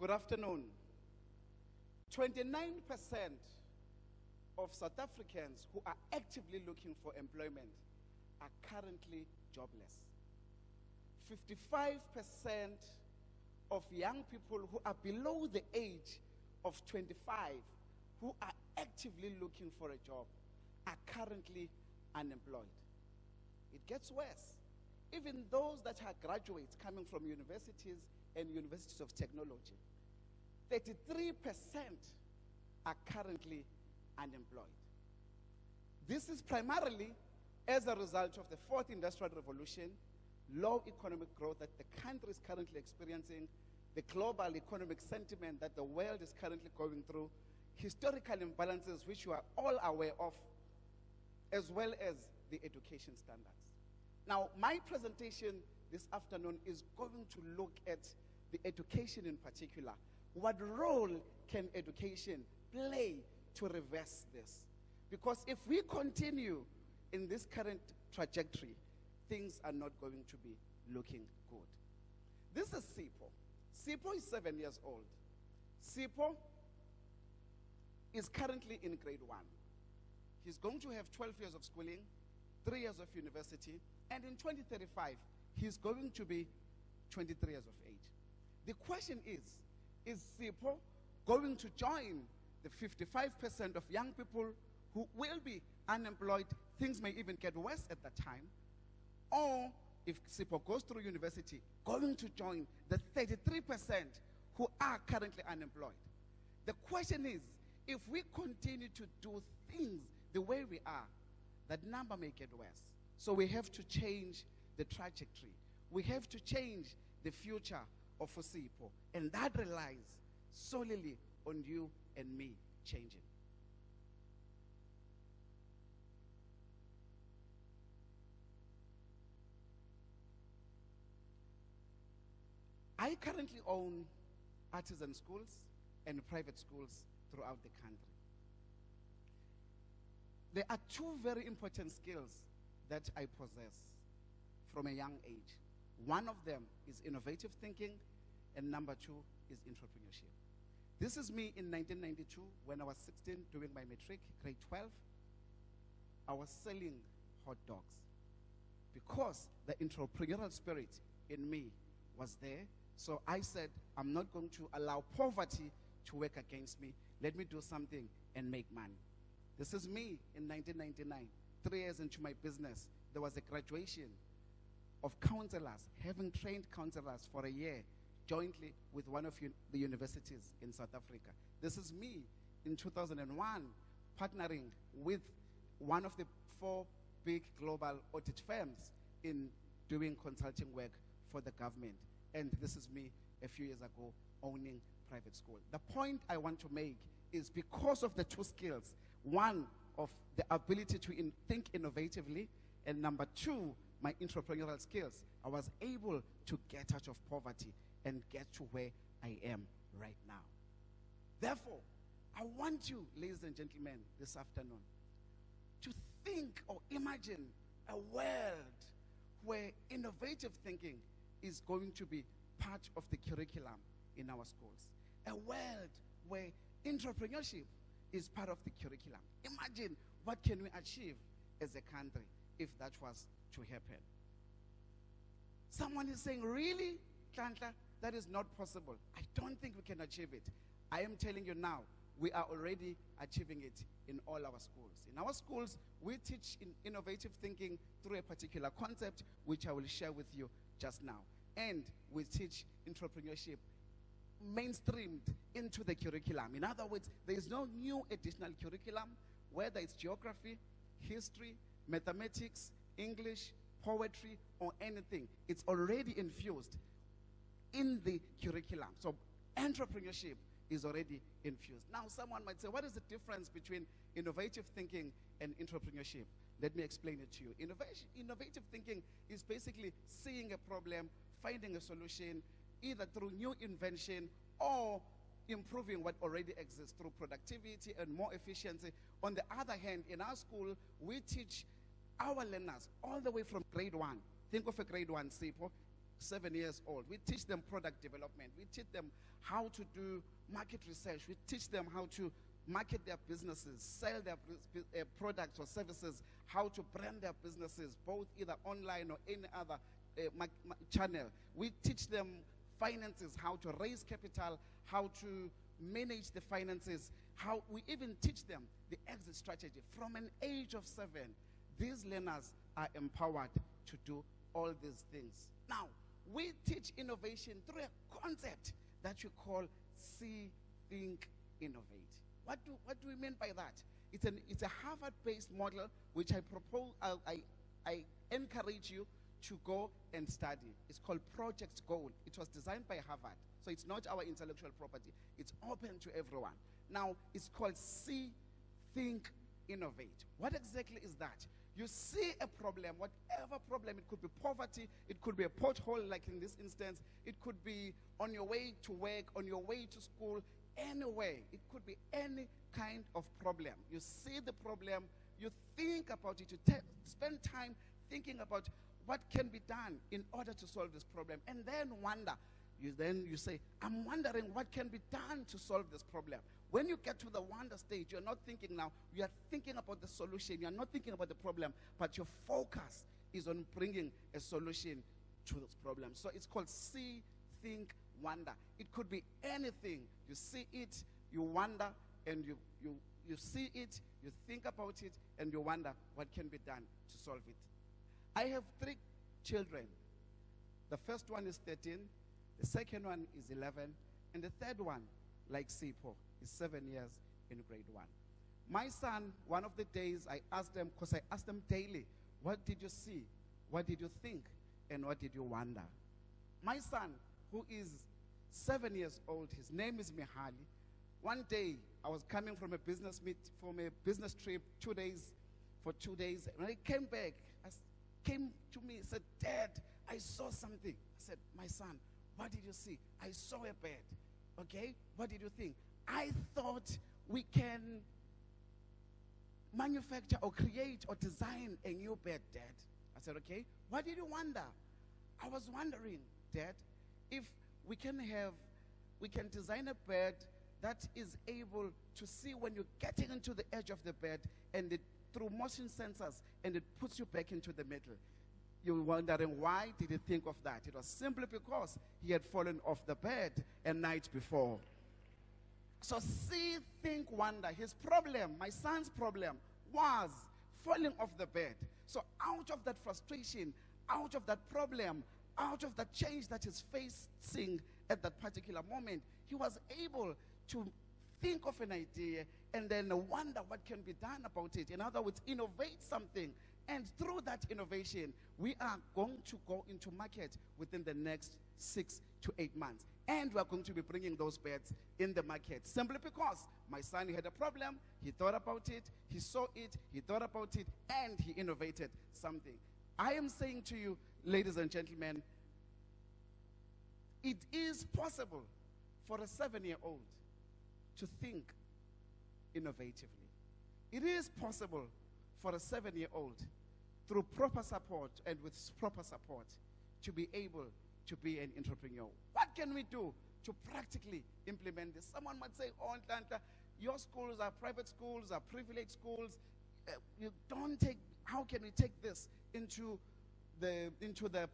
Good afternoon. 29% of South Africans who are actively looking for employment are currently jobless. 55% of young people who are below the age of 25 who are actively looking for a job are currently unemployed. It gets worse. Even those that are graduates coming from universities and universities of technology, 33% are currently unemployed. This is primarily as a result of the fourth industrial revolution, low economic growth that the country is currently experiencing, the global economic sentiment that the world is currently going through, historical imbalances which you are all aware of, as well as the education standards. Now, my presentation this afternoon is going to look at the education in particular. What role can education play to reverse this? Because if we continue in this current trajectory, things are not going to be looking good. This is Sipho. Sipho is 7 years old. Sipho is currently in grade 1. He's going to have 12 years of schooling, 3 years of university, and in 2035, he's going to be 23 years of age. The question is Sipho going to join the 55% of young people who will be unemployed? Things may even get worse at that time. Or if Sipho goes through university, going to join the 33% who are currently unemployed. The question is, if we continue to do things the way we are, that number may get worse. So we have to change the trajectory. We have to change the future of Sipho. And that relies solely on you and me changing. I currently own artisan schools and private schools throughout the country. There are two very important skills that I possess from a young age. One of them is innovative thinking, and number two is entrepreneurship. This is me in 1992 when I was 16 doing my matric, grade 12. I was selling hot dogs because the entrepreneurial spirit in me was there. So I said, I'm not going to allow poverty to work against me. Let me do something and make money. This is me in 1999. 3 years into my business, there was a graduation of counselors, having trained counselors for a year jointly with one of the universities in South Africa. This is me in 2001 partnering with one of the 4 big global audit firms in doing consulting work for the government. And this is me a few years ago owning private school. The point I want to make is because of the two skills, one of the ability to think innovatively, and number two, my entrepreneurial skills, I was able to get out of poverty and get to where I am right now. Therefore, I want you, ladies and gentlemen, this afternoon, to think or imagine a world where innovative thinking is going to be part of the curriculum in our schools. A world where entrepreneurship is part of the curriculum. Imagine what can we achieve as a country if that was to happen. Someone is saying, really, Nhlanhla, that is not possible. I don't think we can achieve it. I am telling you now, we are already achieving it in all our schools. In our schools, we teach innovative thinking through a particular concept, which I will share with you just now. And we teach entrepreneurship mainstreamed into the curriculum. In other words, there is no new additional curriculum, whether it's geography, history, mathematics, English, poetry, or anything. It's already infused in the curriculum. So entrepreneurship is already infused. Now, someone might say, what is the difference between innovative thinking and entrepreneurship? Let me explain it to you. Innovative thinking is basically seeing a problem, finding a solution, either through new invention or improving what already exists through productivity and more efficiency. On the other hand, in our school, we teach our learners all the way from grade 1. Think of a grade 1 Sipho 7 years old. We teach them product development. We teach them how to do market research. We teach them how to market their businesses, sell their products or services, how to brand their businesses, both either online or any other channel. We teach them finances, how to raise capital, how to manage the finances, how we even teach them the exit strategy. From an age of 7, these learners are empowered to do all these things. Now, we teach innovation through a concept that you call see, think, innovate. What do we mean by that? It's a Harvard-based model which I propose. I encourage you to go and study. It's called Project Goal. It was designed by Harvard, so it's not our intellectual property. It's open to everyone. Now, it's called see, think, innovate. What exactly is that? You see a problem, whatever problem. It could be poverty, it could be a pothole like in this instance, it could be on your way to work, on your way to school, anywhere. It could be any kind of problem. You see the problem, you think about it, you spend time thinking about what can be done in order to solve this problem, and then wonder. You say, I'm wondering what can be done to solve this problem. When you get to the wonder stage, you're not thinking now, you are thinking about the solution. You're not thinking about the problem, but your focus is on bringing a solution to this problem. So it's called see, think, wonder. It could be anything. You see it, you wonder, and you see it, you think about it, and you wonder what can be done to solve it. I have 3 children. The first one is 13, the second one is 11, and the third one, like Sipho, is 7 years in grade 1. My son, one of the days I asked them, because I asked them daily, what did you see? What did you think? And what did you wonder? My son, who is 7 years old, his name is Mihali. One day, I was coming from a business trip, 2 days, for 2 days. When I came back, came to me and said, Dad, I saw something. I said, my son, what did you see? I saw a bed. Okay, what did you think? I thought we can manufacture or create or design a new bed, Dad. I said, okay, what did you wonder? I was wondering, Dad, if we can design a bed that is able to see when you're getting into the edge of the bed, and through motion sensors, and it puts you back into the middle. You were wondering, why did he think of that? It was simply because he had fallen off the bed a night before. So see, think, wonder. His problem, my son's problem, was falling off the bed. So out of that frustration, out of that problem, out of that change that he's facing at that particular moment, he was able to think of an idea and then wonder what can be done about it. In other words, innovate something. And through that innovation, we are going to go into market within the next 6 to 8 months. And we are going to be bringing those beds in the market. Simply because my son had a problem, he thought about it, he saw it, he thought about it, and he innovated something. I am saying to you, ladies and gentlemen, it is possible for a 7-year-old to think innovatively. It is possible for a 7-year-old, through proper support and with proper support, to be able to be an entrepreneur. What can we do to practically implement this? Someone might say, oh, Nhlanhla, your schools are private schools, are privileged schools. You don't take, how can we take this into the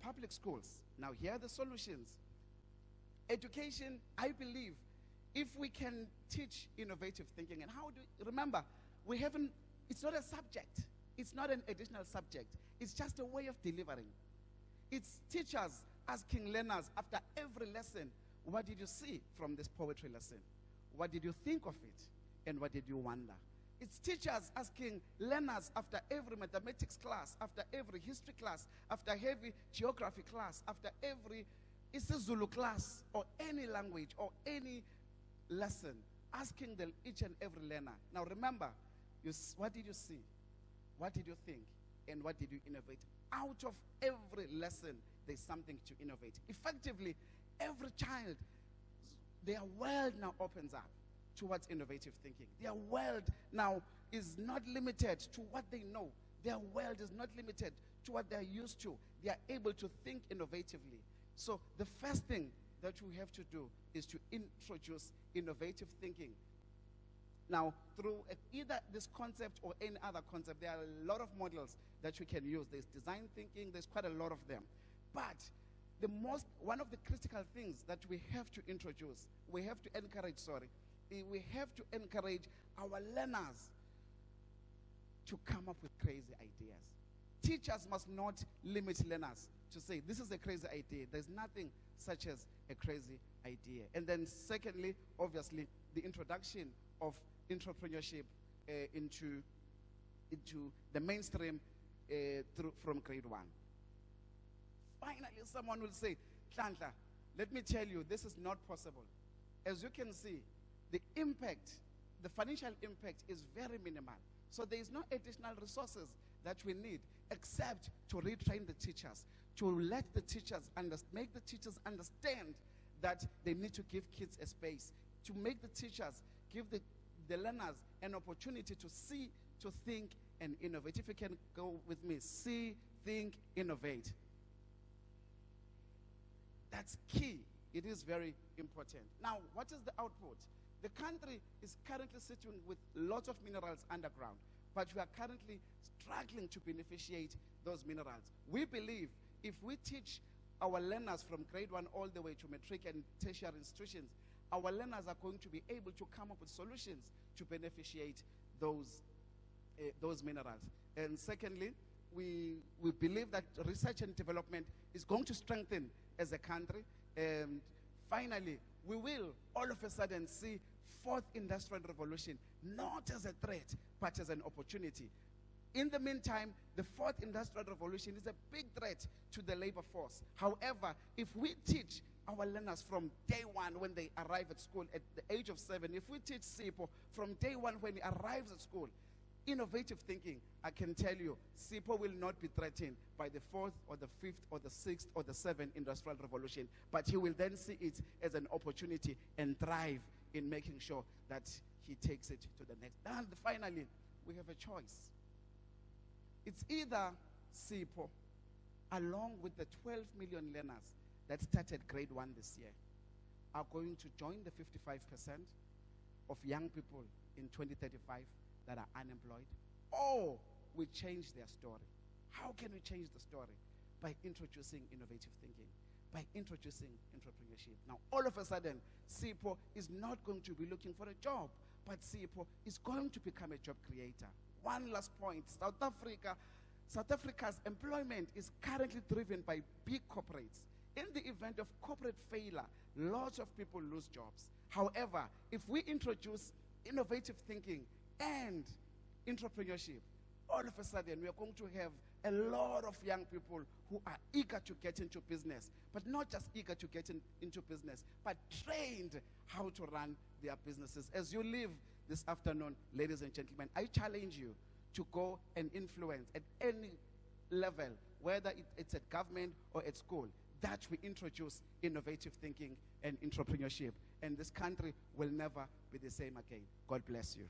public schools? Now, here are the solutions. Education, I believe, if we can teach innovative thinking, and how do, remember, we haven't, it's not a subject. It's not an additional subject. It's just a way of delivering. It's teachers asking learners after every lesson, what did you see from this poetry lesson? What did you think of it? And what did you wonder? It's teachers asking learners after every mathematics class, after every history class, after every geography class, after every Zulu class, or any language, or any lesson, asking each and every learner. Now remember, what did you see? What did you think? And what did you innovate? Out of every lesson, there's something to innovate. Effectively, every child, their world now opens up towards innovative thinking. Their world now is not limited to what they know. Their world is not limited to what they're used to. They are able to think innovatively. So the first thing that we have to do is to introduce innovative thinking. Now, through either this concept or any other concept, there are a lot of models that we can use. There's design thinking, there's quite a lot of them. But one of the critical things that we have to introduce, we have to encourage our learners to come up with crazy ideas. Teachers must not limit learners to say, this is a crazy idea. There's nothing such as a crazy idea. And then secondly, obviously, the introduction of entrepreneurship into the mainstream from grade 1. Finally, someone will say, Nhlanhla, let me tell you, this is not possible. As you can see, the financial impact is very minimal. So there is no additional resources that we need except to retrain the teachers, to let the teachers make the teachers understand that they need to give kids a space, to make the teachers give the learners an opportunity to see, to think, and innovate. If you can go with me, see, think, innovate. That's key. It is very important. Now, what is the output? The country is currently sitting with lots of minerals underground, but we are currently struggling to beneficiate those minerals. We believe if we teach our learners from grade 1 all the way to matric and tertiary institutions, our learners are going to be able to come up with solutions to beneficiate those minerals. And secondly, we believe that research and development is going to strengthen as a country. And finally, we will all of a sudden see fourth industrial revolution not as a threat, but as an opportunity. In the meantime, the fourth industrial revolution is a big threat to the labor force. However, if we teach our learners from day 1 when they arrive at school at the age of 7, if we teach SIPO from day 1 when he arrives at school, innovative thinking, I can tell you, SIPO will not be threatened by the 4th or the 5th or the 6th or the 7th industrial revolution, but he will then see it as an opportunity and thrive in making sure that he takes it to the next. And finally, we have a choice. It's either SIPO, along with the 12 million learners that started grade 1 this year, are going to join the 55% of young people in 2035 that are unemployed, or we change their story. How can we change the story? By introducing innovative thinking, by introducing entrepreneurship. Now, all of a sudden, SIPO is not going to be looking for a job, but SIPO is going to become a job creator. One last point, South Africa's employment is currently driven by big corporates. In the event of corporate failure, lots of people lose jobs. However, if we introduce innovative thinking and entrepreneurship, all of a sudden we are going to have a lot of young people who are eager to get into business, but not just eager to get into business, but trained how to run their businesses. As you leave this afternoon, ladies and gentlemen, I challenge you to go and influence at any level, whether it's at government or at school, that we introduce innovative thinking and entrepreneurship. And this country will never be the same again. God bless you.